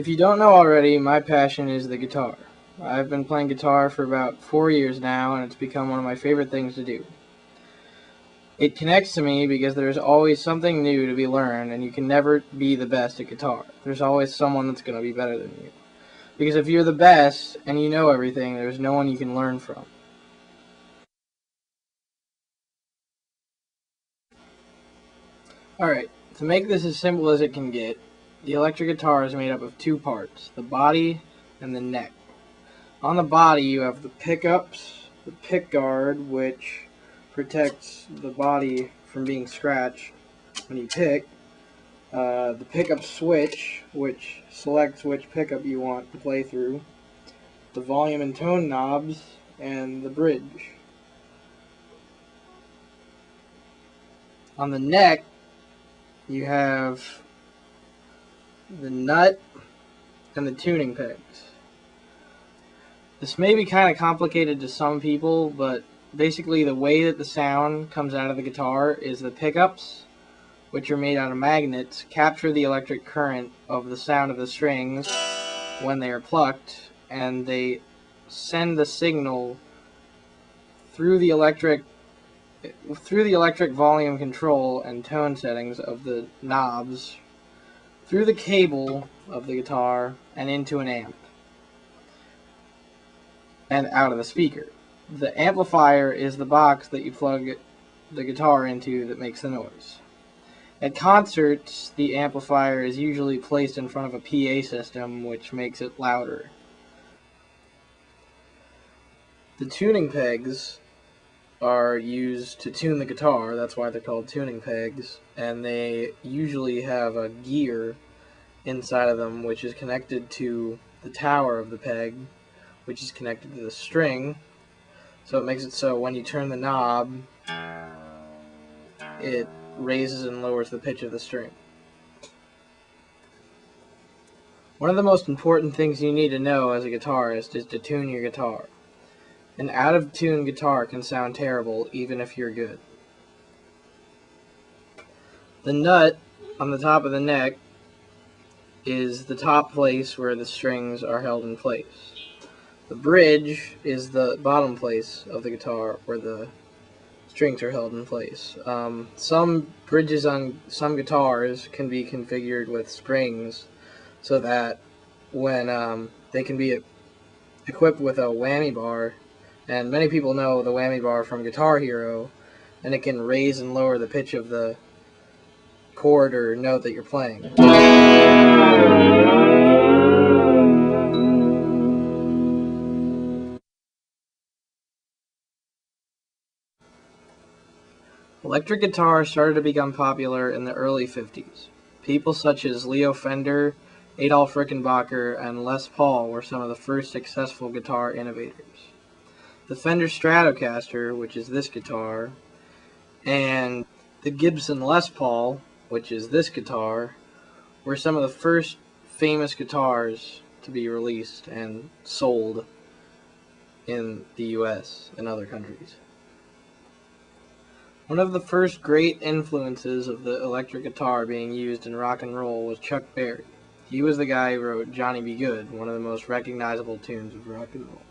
If you don't know already, my passion is the guitar. I've been playing guitar for about 4 years now, and it's become one of my favorite things to do. It connects to me because there's always something new to be learned, and you can never be the best at guitar. There's always someone that's going to be better than you. Because if you're the best and you know everything, there's no one you can learn from. Alright, to make this as simple as it can get, the electric guitar is made up of two parts, the body and the neck. On the body you have the pickups, the pick guard, which protects the body from being scratched when you pick, the pickup switch, which selects which pickup you want to play through, the volume and tone knobs, and the bridge. On the neck you have the nut and the tuning pegs. This may be kind of complicated to some people, but basically the way that the sound comes out of the guitar is the pickups, which are made out of magnets, capture the electric current of the sound of the strings when they are plucked, and they send the signal through the electric volume control and tone settings of the knobs, through the cable of the guitar, and into an amp, and out of the speaker. The amplifier is the box that you plug the guitar into that makes the noise. At concerts, the amplifier is usually placed in front of a PA system, which makes it louder. The tuning pegs are used to tune the guitar, that's why they're called tuning pegs, and they usually have a gear inside of them which is connected to the tower of the peg, which is connected to the string, so it makes it so when you turn the knob, it raises and lowers the pitch of the string. One of the most important things you need to know as a guitarist is to tune your guitar. An out-of-tune guitar can sound terrible even if you're good. The nut on the top of the neck is the top place where the strings are held in place. The bridge is the bottom place of the guitar where the strings are held in place. Some bridges on some guitars can be configured with springs so that when they can be equipped with a whammy bar, and many people know the whammy bar from Guitar Hero, and it can raise and lower the pitch of the chord or note that you're playing. Electric guitar started to become popular in the early 50s. People such as Leo Fender, Adolf Rickenbacker, and Les Paul were some of the first successful guitar innovators. The Fender Stratocaster, which is this guitar, and the Gibson Les Paul, which is this guitar, were some of the first famous guitars to be released and sold in the US and other countries. One of the first great influences of the electric guitar being used in rock and roll was Chuck Berry. He was the guy who wrote Johnny B. Good, one of the most recognizable tunes of rock and roll.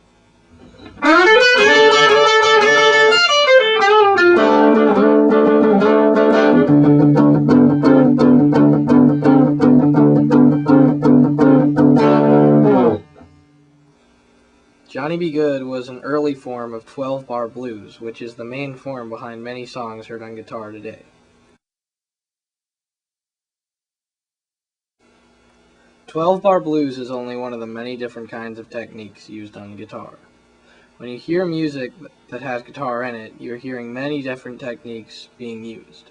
Johnny B. Good was an early form of 12-bar blues, which is the main form behind many songs heard on guitar today. 12-bar blues is only one of the many different kinds of techniques used on guitar. When you hear music that has guitar in it, you're hearing many different techniques being used.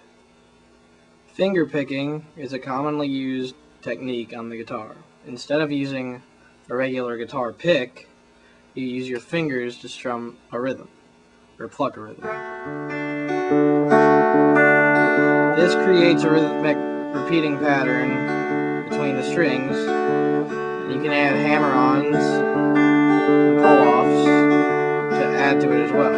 Finger picking is a commonly used technique on the guitar. Instead of using a regular guitar pick, you use your fingers to strum a rhythm, or pluck a rhythm. This creates a rhythmic repeating pattern between the strings, and you can add hammer-ons and pull-offs to add to it as well.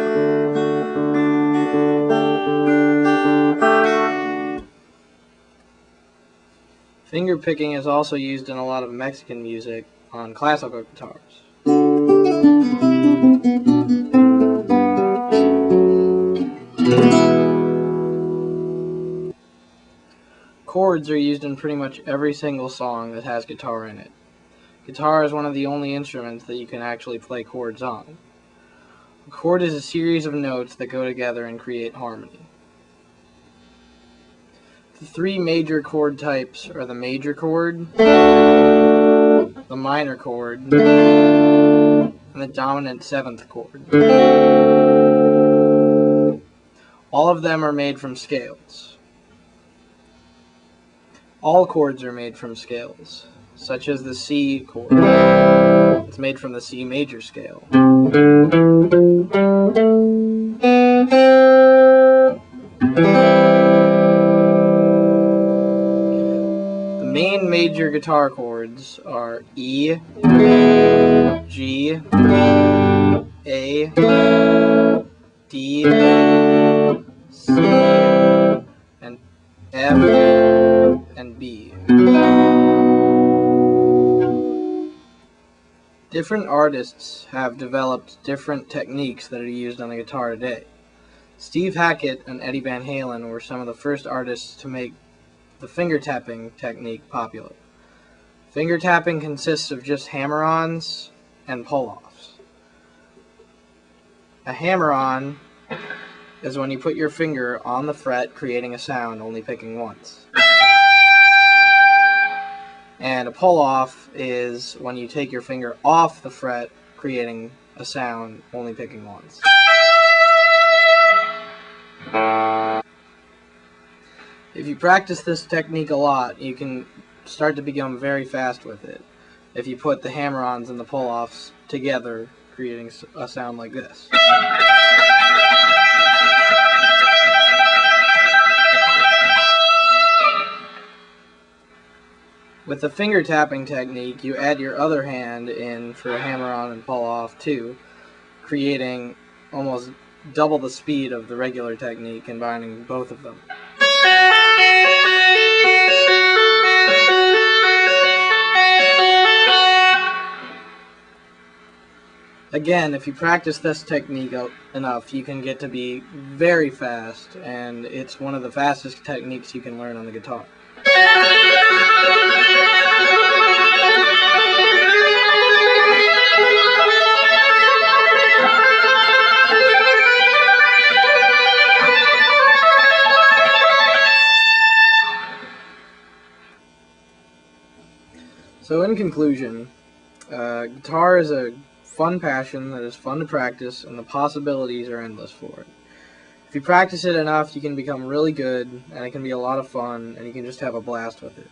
Finger picking is also used in a lot of Mexican music on classical guitars. Chords are used in pretty much every single song that has guitar in it. Guitar is one of the only instruments that you can actually play chords on. A chord is a series of notes that go together and create harmony. The three major chord types are the major chord, the minor chord, and the dominant seventh chord. All of them are made from scales. All chords are made from scales, such as the C chord. It's made from the C major scale. The main major guitar chords are E, G, A, D, C, and F, and B. Different artists have developed different techniques that are used on the guitar today. Steve Hackett and Eddie Van Halen were some of the first artists to make the finger tapping technique popular. Finger tapping consists of just hammer-ons and pull-offs. A hammer-on is when you put your finger on the fret, creating a sound, only picking once. And a pull-off is when you take your finger off the fret, creating a sound, only picking once. If you practice this technique a lot, you can start to become very fast with it. If you put the hammer-ons and the pull-offs together, creating a sound like this. With the finger tapping technique, you add your other hand in for a hammer-on and pull-off too, creating almost double the speed of the regular technique, combining both of them. Again, if you practice this technique enough, you can get to be very fast, and it's one of the fastest techniques you can learn on the guitar. So in conclusion, guitar is a fun passion that is fun to practice, and the possibilities are endless for it. If you practice it enough, you can become really good, and it can be a lot of fun, and you can just have a blast with it.